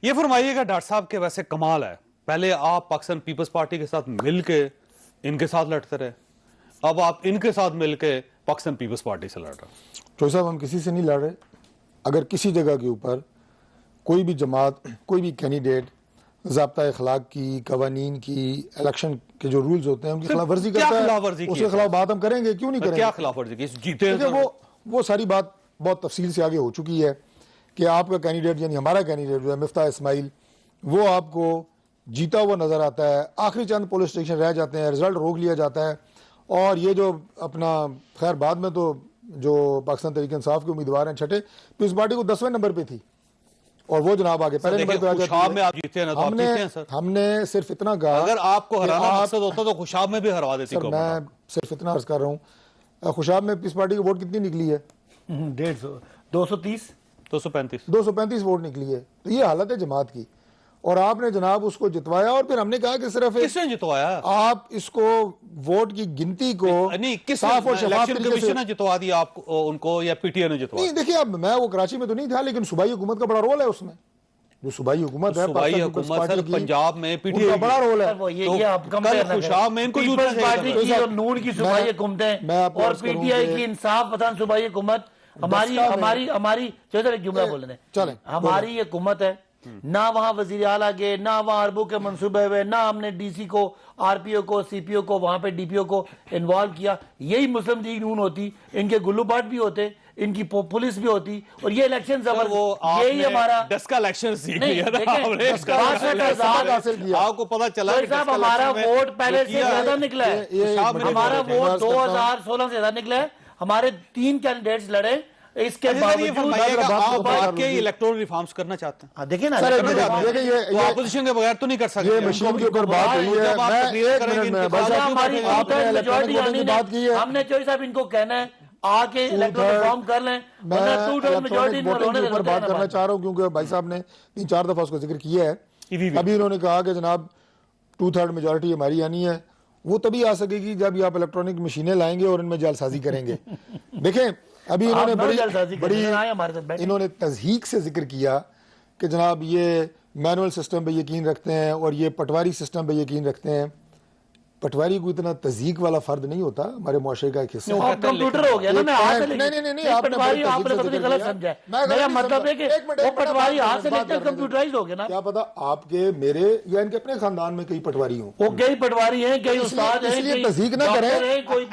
ये फरमाइएगा डॉक्टर साहब के वैसे कमाल है, पहले आप पाकिस्तान पीपल्स पार्टी के साथ मिलके इनके साथ लड़ते रहे, अब आप इनके साथ मिलके पाकिस्तान पीपल्स पार्टी से लड़ रहे हैं। तो साहब हम किसी से नहीं लड़ रहे। अगर किसी जगह के ऊपर कोई भी जमात, कोई भी कैंडिडेट ज़ाब्ता अखलाक की, कवानीन की, इलेक्शन के जो रूल्स होते हैं उनकी खिलाफ वर्जी करता है, उसके खिलाफ बात हम करेंगे, क्यों नहीं करेंगे। क्या खिलाफ वर्जी की? जीते वो सारी बात बहुत तफसील से आगे हो चुकी है कि आपका कैंडिडेट यानी हमारा कैंडिडेट जो है मिफ्ता इस्माइल, वो आपको जीता हुआ नजर आता है, आखिरी चंद पुलिस स्टेशन रह जाते हैं, रिजल्ट रोक लिया जाता है। और ये जो अपना खैर बाद में तो जो पाकिस्तान तहरीक इंसाफ के उम्मीदवार हैं छठे, तो इस पार्टी को 10वें नंबर पे थी और वो जनाब आगे पहले नंबर पे आ जाती है। में आप जीते हैं ना, तो आप जीते हैं सर। हमने सिर्फ इतना कहा, अगर आपको हराना मकसद होता तो खुशाब में भी हरवा देती। सर मैं सिर्फ इतना अर्ज कर रहा हूँ, खुशाब में इस पार्टी की वोट कितनी निकली है? 150, 230, 235 वोट निकली है। तो ये हालत है जमात की, और आपने जनाब उसको जितवाया। और फिर हमने कहा कि सिर्फ किसने जितवाया? आप इसको वोट की गिनती को नहीं, साफ और शफाफ तरीके से ने जितवा दिया आपको उनको, या पीटीआई ने जितवाया? नहीं, देखिए अब मैं वो कराची में तो नहीं था, लेकिन सूबाई हुकूमत का बड़ा रोल है उसमें। जो सूबाई हुकूमत है, सूबाई हुकूमत सर पंजाब में पीटीआई का बड़ा रोल है। ये आप खुशाब में इनको पीपल्स पार्टी की और नून की सूबाई हुकूमतें और पीटीआई की इंसाफ पठान सूबाई हुकूमत, हमारी हमारी हमारी चलो एक जुमला बोलने दें, हमारी ये हुकूमत है ना, वहां वजीर आला गए ना, वहां अरबों के मंसूबे हुए ना, हमने डीसी को, आरपीओ को, सीपीओ को, वहां पे डीपीओ को इन्वॉल्व किया। यही मुस्लिम लीग नून होती, इनके गुल्लूबाट भी होते, इनकी पुलिस भी होती, और ये इलेक्शन यही हमारा का इलेक्शन आपको पता चला साहब हमारा वोट पहले से ज्यादा निकला है, हमारा वोट 2016 से ज्यादा निकला है। हमारे 3 कैंडिडेट्स लड़े, इसके बावजूद आप इलेक्टोरल रिफॉर्म्स करना चाहते हैं? देखिए ना, ऑपोजिशन के बगैर तो नहीं कर सकते। ये मशीन के ऊपर बात हुई है, हमने चोरी साहब इनको कहना है आके इलेक्टोरल रिफॉर्म कर लें, वरना 2/3 मेजॉरिटी पर बात करना चाह रहा हूँ, क्योंकि भाई साहब ने 3-4 दफा उसको जिक्र किया है। अभी उन्होंने कहा कि जनाब 2/3 मेजॉरिटी हमारी आनी है। वो तभी आ सकेगी जब आप इलेक्ट्रॉनिक मशीनें लाएंगे और इनमें जालसाजी करेंगे। देखें अभी इन्होंने बड़ी इन्होंने तज़हीक से जिक्र किया कि जनाब ये मैनुअल सिस्टम पे यकीन रखते हैं और ये पटवारी सिस्टम पे यकीन रखते हैं। पटवारी को इतना तज़हीक वाला फर्द नहीं होता हमारे मुआशरे का एक हिस्सा। कंप्यूटर हो गया ना, मैं हाथ से नहीं आपने गलत समझा। मेरा मतलब है कि वो पटवारी हाथ से लिखते कंप्यूटराइज्ड हो गया ना। क्या पता आपके, मेरे या इनके अपने खानदान में कई पटवारी हो, वो कई पटवारी हैं, कई उस्ताद हैं, इसलिए तज़हीक ना करें।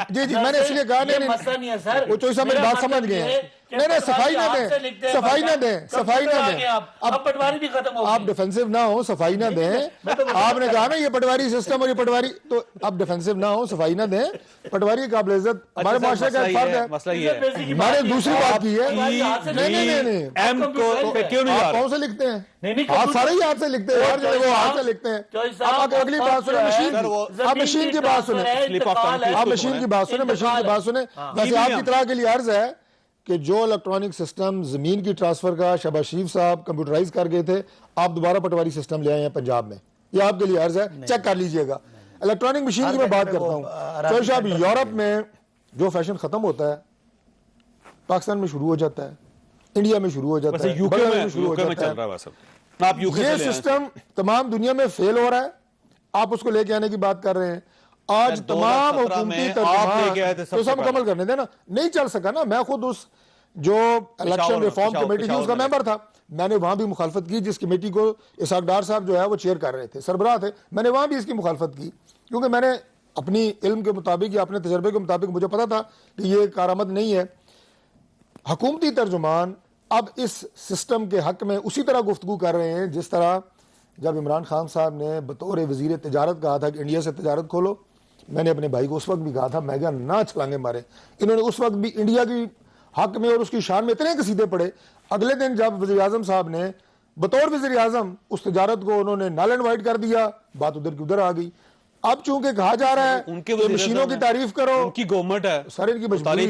जी मैंने इसलिए कहा नहीं है सर, वो चोई साहब मेरी बात समझ गए। नहीं सफाई ना दें, सफाई ना दें, सफाई ना दें। अब पटवारी भी खत्म हो, आप डिफेंसिव ना हो, सफाई ना दें। आपने कहा ना ये पटवारी सिस्टम और ये पटवारी, तो आप डिफेंसिव ना हो, सफाई ना दें। पटवारी की काबिल इज्जत हमारे माशरे का फर्द है। मसला ये है, मैंने दूसरी बात की है। नहीं एम को क्यों नहीं आप कौन से लिखते हैं? आप सारे ही हाथ से लिखते हैं यार, वो हाथ से लिखते हैं। आप अगली बात सुने, आप मशीन की बात सुने, आप मशीन की बात सुने, मशीन की बात सुने। वैसे आपकी तरह के लिए अर्ज है कि जो इलेक्ट्रॉनिक सिस्टम जमीन की ट्रांसफर का शहबाज शरीफ साहब कंप्यूटराइज कर गए थे, आप दोबारा पटवारी सिस्टम ले आए हैं पंजाब में। ये आपके लिए अर्ज है, चेक कर लीजिएगा। इलेक्ट्रॉनिक मशीन की मैं बात करता हूँ। तो साहब यूरोप में जो फैशन खत्म होता है पाकिस्तान में शुरू हो जाता है, इंडिया में शुरू हो जाता है, यूके में शुरू हो जाता है। ये सिस्टम तमाम दुनिया में फेल हो रहा है, आप उसको लेके आने की बात कर रहे हैं। आज तमाम हुकूमती तो सब मुकम्मल करने देना नहीं चल सका ना। मैं खुद उस जो इलेक्शन रिफॉर्म कमेटी थी उसका मेंबर था, मैंने वहां भी मुखालफत की, जिस कमेटी को इसाक डार साहब जो है वो चेयर कर रहे थे, सरबराह थे। मैंने वहां भी इसकी मुखालफत की, क्योंकि मैंने अपनी इल्म के मुताबिक या अपने तजर्बे के मुताबिक मुझे पता था कि ये कारामद नहीं है। हुकूमती तर्जुमान अब इस सिस्टम के हक में उसी तरह गुफ्तगू कर रहे हैं जिस तरह जब इमरान खान साहब ने बतौर वजीर तजारत कहा था कि इंडिया से तजारत खोलो। मैंने अपने भाई को उस वक्त भी कहा था, मैं क्या ना छलांगे मारे। इन्होंने उस वक्त भी इंडिया की हक में और उसकी शान में इतने कसीदे पड़े। अगले दिन जब वज़ीर आज़म साहब ने बतौर वज़ीर आज़म उस तजारत को उन्होंने नल एंड वाइट कर दिया, बात उधर की उधर आ गई। अब चूंकि कहा जा रहा है उनके मशीनों की तारीफ करो, उनकी गवर्नमेंट है, सर इनकी मजबूरी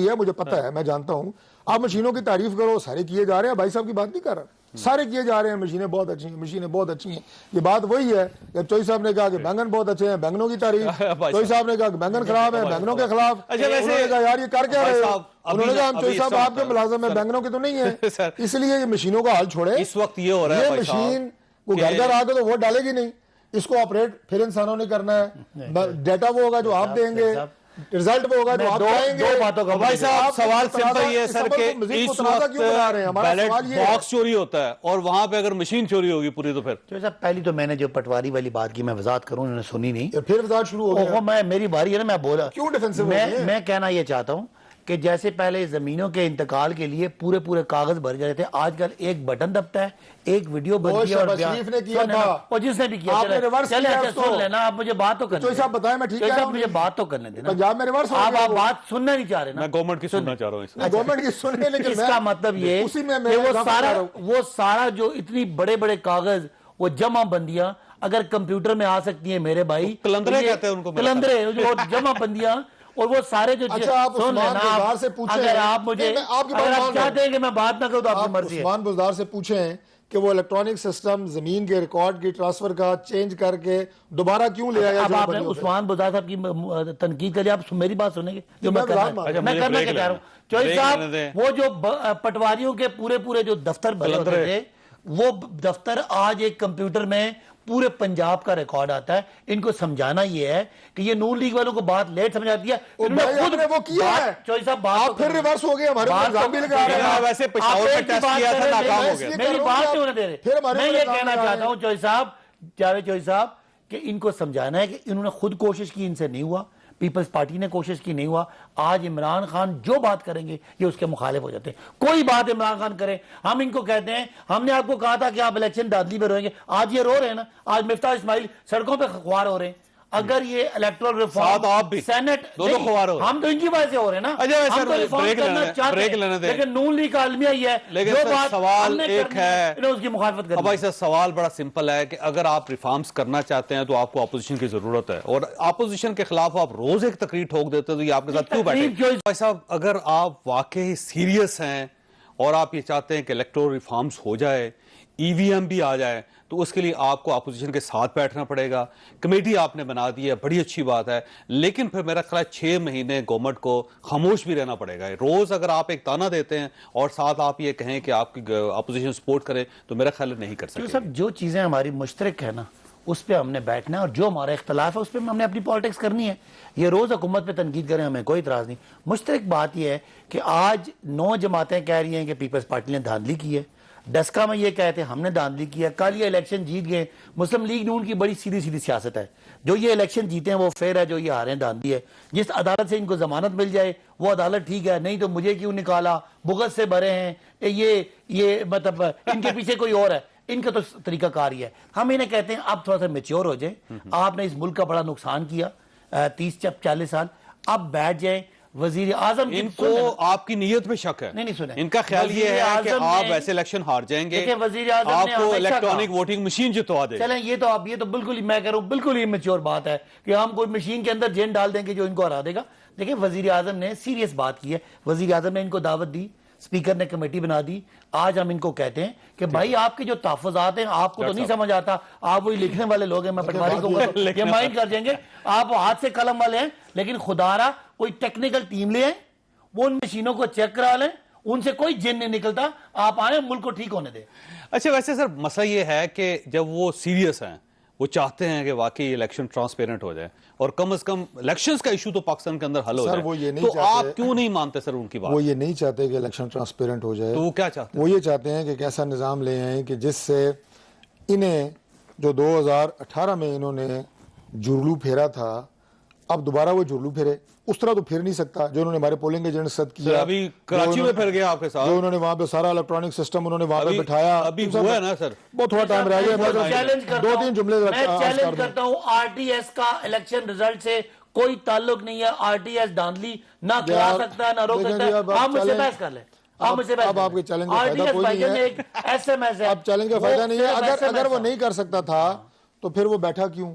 है, मुझे पता है, मैं जानता हूं। आप मशीनों की तारीफ करो, सारे किए जा रहे हैं, भाई साहब की बात नहीं कर रहा। सारे किए जा रहे हैं, मशीनें बहुत अच्छी हैं, मशीनें बहुत अच्छी हैं। ये बात वही है जब चोई साहब ने कहा कि बैंगन बहुत अच्छे हैं, बैंगनों की तारीफ, चोई साहब ने कहा कि बैंगन खराब है, बैंगनों के खिलाफ। उन्होंने कहा यार ये कर क्या रहे हो? उन्होंने कहा हम चोई साहब आपके मुलाजिम है, बैंगनों के तो नहीं है। इसलिए ये मशीनों का हाल छोड़े। इस वक्त ये हो रहा है, ये मशीन को घर घर आके तो वोट डालेगी नहीं, इसको ऑपरेट फिर इंसानों ने करना है। डेटा वो होगा जो आप देंगे, रिजल्ट वो होगा जो आप कहेंगे। दो बातों का भाई साहब सवाल सिंपल ये है सर कि इस वक्त बैलेट बॉक्स चोरी होता है और वहां पे अगर मशीन चोरी होगी पूरी तो फिर तो साहब पहली तो मैंने जो पटवारी वाली बात की मैं वजाहत करूं, उन्होंने सुनी नहीं, फिर वजाहत शुरू हो गया। मैं मेरी बारी है ना, मैं बोला क्यों डिफेंसिव? मैं कहना ये चाहता हूं कि जैसे पहले जमीनों के इंतकाल के लिए पूरे पूरे कागज भर जाते थे, आजकल एक बटन दबता है, एक वीडियो बनती है और ने किया था और जिसने भी किया सुन लेना। आप मुझे बात तो करने साहब बताएं, मैं ठीक है मुझे बात तो करने देना। पंजाब में रिवर्स आप बात सुनना नहीं चाह रहे ना? मैं गवर्नमेंट की सुनना चाह रहा हूँ। गवर्नमेंट की सुनने, लेकिन इसका मतलब ये वो सारा जो इतनी बड़े बड़े कागज, वो जमा बंदियां अगर कंप्यूटर में आ सकती है मेरे भाई, कलंदरे कहते हैं उनको, कलंदरे जो जमा बंदियां और वो सारे जो अच्छा, आप उस्मान बुज़दार से पूछें, अगर आप मुझे अगर आप चाहते हैं कि मैं बात ना करूं तो आपकी मर्जी है। उस्मान बुज़दार से पूछें कि वो इलेक्ट्रॉनिक सिस्टम जमीन के रिकॉर्ड की ट्रांसफर का चेंज करके दोबारा क्यों ले आया? अब आपने उस्मान बुज़दार साहब की तनकीद करिए, आप मेरी बात सुनेंगे जो मैं करना क्या चाह रहा हूँ। चौधरी साहब वो जो पटवारियों के पूरे पूरे जो दफ्तर भरे होते थे, वो दफ्तर आज एक कंप्यूटर में पूरे पंजाब का रिकॉर्ड आता है। इनको समझाना ये है कि ये नून लीग वालों को बात लेट समझ आती है, खुद ने वो किया है। चौधरी साहब बात फिर रिवर्स हो गया, हमारे एग्जाम भी लगा रहे हैं। वैसे पेशावर में टेस्ट किया था, नाकाम हो गया। मेरी बात नहीं होने दे रहे। मैं ये कहना चाहता हूं चौधरी साहब, जावेद चौधरी साहब, कि इनको समझाना है कि इन्होंने खुद कोशिश की, इनसे नहीं हुआ, पीपल्स पार्टी ने कोशिश की, नहीं हुआ। आज इमरान खान जो बात करेंगे ये उसके मुखालिफ हो जाते हैं। कोई बात इमरान खान करे, हम इनको कहते हैं हमने आपको कहा था कि आप इलेक्शन दादली में रोएंगे, आज ये रो रहे हैं ना। आज मिफ्ताह इस्माइल सड़कों पे ख्वार हो रहे हैं। अगर ये इलेक्टोरल रिफॉर्म आप भी सेनेट दोनों ख्वार हो, हम तो इनकी वजह से हो रहे हैं ना। हम तो रिफॉर्म करना चाहते हैं, लेकिन नून लीग का अलमिया ही है। लेकिन जो बात सवाल एक है, उसकी मुखालफत करनी। भाई सर सवाल बड़ा सिंपल है कि अगर आप रिफॉर्म्स करना चाहते हैं तो आपको अपोजिशन की जरूरत है, और अपोजिशन के खिलाफ आप रोज एक तकरीर ठोक देते हो तो ये आपके साथ क्यों बैठे? भाई साहब अगर आप वाकई सीरियस हैं और आप ये चाहते हैं कि इलेक्टोरल रिफॉर्म्स हो जाए, ईवीएम भी आ जाए, तो उसके लिए आपको अपोजिशन के साथ बैठना पड़ेगा। कमेटी आपने बना दी है, बड़ी अच्छी बात है, लेकिन फिर मेरा ख्याल 6 महीने गवर्नमेंट को खामोश भी रहना पड़ेगा। रोज अगर आप एक ताना देते हैं और साथ आप ये कहें कि आपकी अपोजिशन सपोर्ट करे तो मेरा ख्याल नहीं कर सकते। सब जो चीजें हमारी मुश्तरक है ना, उस पर हमने बैठना है, और जो हमारा इख्तलाफ है उस पर हमने अपनी पॉलिटिक्स करनी है। ये रोज हुकूमत पे तनकीद करें, हमें कोई इतराज नहीं। मुश्तरक बात यह है कि आज 9 जमातें कह रही हैं कि पीपल्स पार्टी ने धांधली की है, डस्का में ये कहते हैं हमने धांधली किया, कल ये इलेक्शन जीत गए। मुस्लिम लीग नून की बड़ी सीधी सीधी सियासत है, जो ये इलेक्शन जीते हैं वो फेयर है, जो ये हारे हैं धांधली है। जिस अदालत से इनको जमानत मिल जाए वो अदालत ठीक है, नहीं तो मुझे क्यों निकाला, बुगत से भरे हैं ये मतलब इनके पीछे कोई और है। इनका तो तरीकाकार ही है। हम इन्हें कहते हैं अब थोड़ा सा मेच्योर हो जाए, आपने इस मुल्क का बड़ा नुकसान किया 30-40 साल, अब बैठ जाए। वजीर आजम इनको आपकी नीयत में शक है, नहीं सुने, इनका ख्याल ये है कि आप ऐसे इलेक्शन हार जाएंगे, वजीर आजम आपको इलेक्ट्रॉनिक वोटिंग मशीन जितवा दे। चलें ये तो बिल्कुल ही, मैं कह रहा हूं बिल्कुल ही मैच्योर बात है कि हम कोई मशीन के अंदर जेन डाल देंगे जो इनको हरा देगा। देखिए वजीर आजम ने सीरियस बात की है, वजीर आजम ने इनको दावत दी, स्पीकर ने कमेटी बना दी। आज हम इनको कहते हैं कि भाई आपके जो तहफ़्फ़ुज़ात हैं आपको तो नहीं समझ आता, आप वही लिखने वाले लोग हैं, मैं पटवारी को ये माइंड कर देंगे, आप हाथ से कलम वाले हैं, लेकिन खुदारा कोई टेक्निकल टीम ले आए, वो उन मशीनों को चेक करा लें, उनसे कोई जिन नहीं निकलता, आप आए मुल्क को ठीक होने दें। अच्छा वैसे सर मसला ये है कि जब वो सीरियस हैं, वो चाहते हैं कि वाकई इलेक्शन ट्रांसपेरेंट हो जाए और कम से कम इलेक्शंस का इशू तो पाकिस्तान के अंदर हल हो जाए, वो ये नहीं तो चाहते, आप क्यों नहीं मानते सर उनकी बात? वो ये नहीं चाहते कि इलेक्शन ट्रांसपेरेंट हो जाए, तो वो क्या चाहते हैं? वो ये चाहते हैं कि एक ऐसा निज़ाम ले आए कि जिससे इन्हें जो 2018 में इन्होंने जुर्लू फेरा था, अब दोबारा वो जुर्लू फेरे। उस तरह तो फिर नहीं सकता जो उन्होंने हमारे पोलिंग एजेंट सद किया, अभी कराची में फिर गया आपके साथ, जो उन्होंने वहां पे सारा इलेक्ट्रॉनिक सिस्टम उन्होंने वहां पे बिठाया। अभी हुआ है ना सर, बहुत थोड़ा टाइम रह गया। दो तीन जुमले मैं चैलेंज करता हूं, आरटीएस का इलेक्शन रिजल्ट से कोई ताल्लुक नहीं है। आरटीएस धांधली ना करा सकता है ना रोक सकता है। आप मुझसे बहस कर लें, आप मुझसे अब आपके चैलेंज का फायदा कोई नहीं है, एसएमएस है, अब चैलेंज का फायदा नहीं है। अगर वो नहीं कर सकता था तो फिर वो बैठा क्यों?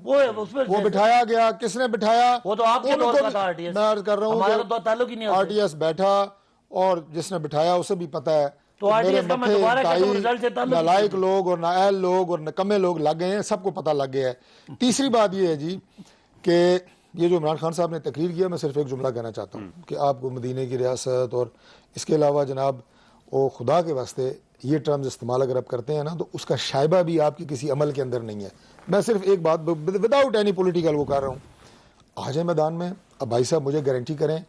वो बिठाया गया, किसने बिठाया? वो तो आपके दौर का था आरटीएस। मैं अर्ज कर रहा हूँ हमारा तो ताल्लुक ही नहीं है। आरटीएस बैठा और जिसने बिठाया उसे भी पता है तो आरटीएस का मैं दोबारा कहता हूं, रिजल्ट से ताल्लुक नालायक लोग और नाअहल लोग और नकम्मे लोग लग गए हैं, सबको पता लग गया है। तीसरी बात ये है जी कि ये जो इमरान खान साहब ने तकरीर किया, मैं सिर्फ एक जुमला कहना चाहता हूँ कि आपको मदीने की रियासत और इसके अलावा जनाब वो खुदा के वास्ते ये टर्म्स इस्तेमाल अगर आप करते हैं ना तो उसका शायबा भी आपके किसी अमल के अंदर नहीं है। मैं सिर्फ एक बात विदाउट एनी पॉलिटिकल वो कर रहा हूँ, आ जाए मैदान में। अब भाई साहब मुझे गारंटी करें,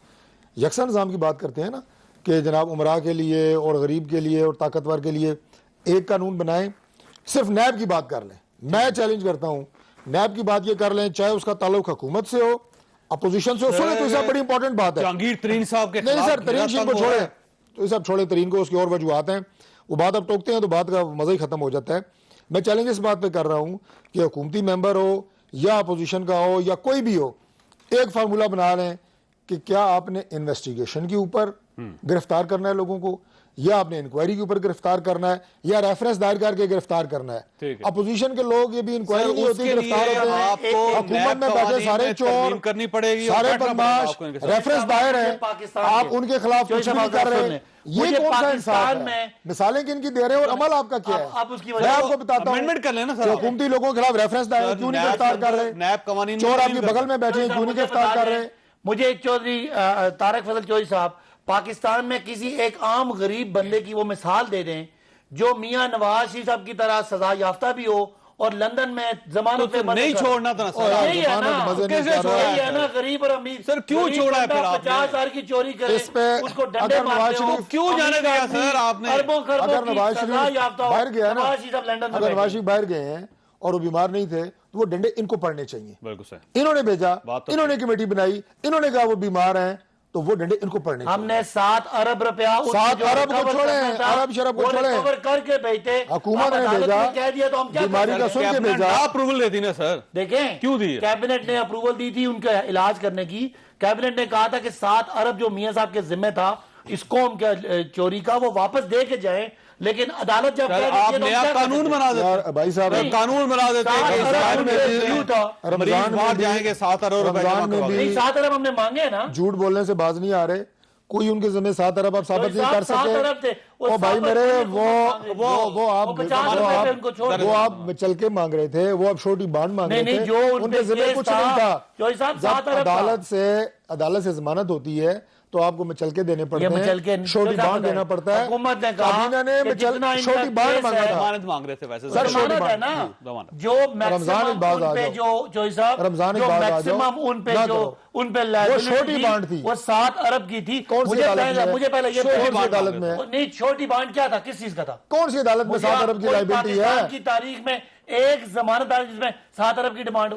यकसा निज़ाम की बात करते हैं ना कि जनाब उमरा के लिए और गरीब के लिए और ताकतवर के लिए एक कानून बनाएं, सिर्फ नैब की बात कर लें। मैं चैलेंज करता हूँ, नैब की बात ये कर लें, चाहे उसका ताल्लुक हुकूमत से हो, अपोजिशन से हो। सुने तो ये सब बड़ी इंपॉर्टेंट बात है। जहांगीर तरीन साहब के नहीं सर, तरीन सिंह को छोड़े, तो ये सब छोड़े, तरीन को, उसकी और वजूहत हैं, वो बात अब टोकते हैं तो बात का मजा ही खत्म हो जाता है। मैं चैलेंज इस बात पे कर रहा हूँ कि हुकूमती मेंबर हो या अपोजिशन का हो या कोई भी हो, एक फार्मूला बना लें कि क्या आपने इन्वेस्टिगेशन के ऊपर गिरफ्तार करना है लोगों को, या आपने इंक्वायरी के ऊपर गिरफ्तार करना है, या रेफरेंस दायर करके गिरफ्तार करना है। अपोजिशन के लोग ये भी इंक्वायरी नहीं होती, गिरफ्तार होते हैं। हुकूमत में बैठे सारे चोर करनी पड़ेगी, सारे बदमाश, रेफरेंस दायर है, आप उनके खिलाफ कुछ नहीं कर रहे। ये कौन सा इंसाफ है? मिसालें किनकी दे रहे हैं और अमल आपका क्या है? मैं आपको बताता हूँ, अमेंडमेंट कर लेना सर, हुकूमती लोगों के खिलाफ रेफरेंस दायर क्यों नहीं गिरफ्तार कर रहे? नैब कवानीन चोर आपके बगल में बैठे हैं, क्यों नहीं गिरफ्तार कर रहे? मुझे चौधरी तारक फजल चौधरी साहब पाकिस्तान में किसी एक आम गरीब बंदे की वो मिसाल दे दें जो मियां नवाज शरीफ साहब की तरह सजा याफ्ता भी हो और लंदन में जमानत पे नहीं छोड़ना था सर, यही है ना, गरीब और अमीर सर क्यों छोड़ा है फिर आपने? 50,000 की चोरी करे उसको डंडे मारते हो, क्यों जाने दिया सर आपने? अरबों खरबों अगर नवाज की सजा याफ्ता हो, बाहर गया ना, नवाज शरीफ साहब लंदन में अगर नवाज शरीफ बाहर गए हैं और वो बीमार नहीं थे तो वो डंडे इनको पड़ने चाहिए। बिल्कुल सर, इन्होंने भेजा, इन्होंने कमेटी बनाई, इन्होंने कहा वो बीमार हैं तो वो डंडे इनको पड़ने चाहिए। हमने 7 अरब रुपया, 7 अरब को छोड़े, अरब शरब को छोड़े, कवर करके भेजते, हुकूमत ने भेजा, कह दिया तो हम क्या बीमारी का सुन के भेजा, अप्रूवल दे दी ना सर, देखें क्यों दी? कैबिनेट ने अप्रूवल दी थी उनका इलाज करने की। कैबिनेट ने कहा था कि 7 अरब जो मियां साहब के जिम्मे था इस कौम के चोरी का वो वापस दे के जाए, लेकिन अदालत जब आप नया कानून बना देते भाई साहब, कानून बना देते रमजान में जाएंगे 7 अरब रमजान में भी 7 अरब हमने मांगे ना, झूठ बोलने से बाज नहीं आ रहे, कोई उनके जिम्मे 7 अरब आप साबित नहीं कर सके। वो भाई मेरे वो आप चल के मांग रहे थे, वो आप छोटी बांड मांग रहे थे, जो उनके जिम्मे कुछ नहीं था। जब अदालत से जमानत होती है तो आपको मचल के देने पड़ते हैं, छोटी बांड देना पड़ता है। हुकूमत ने कहा छोटी बांड मांगा था, जमानत मांग रहे थे वैसे सर, छोटी है बांड ना, जो रमजान इकबाल आ जाओ, रमजान इकबाल आ जाओ, उन पे वो छोटी बांड थी, वो 7 अरब की थी। कौन सी अदालत मुझे पहले ये अदालत में नहीं, छोटी बांड क्या था, किस चीज का था? कौन सी अदालत में 7 अरब की लायबिलिटी है? की तारीख में एक जमानतदार जिसमें 7 अरब की डिमांड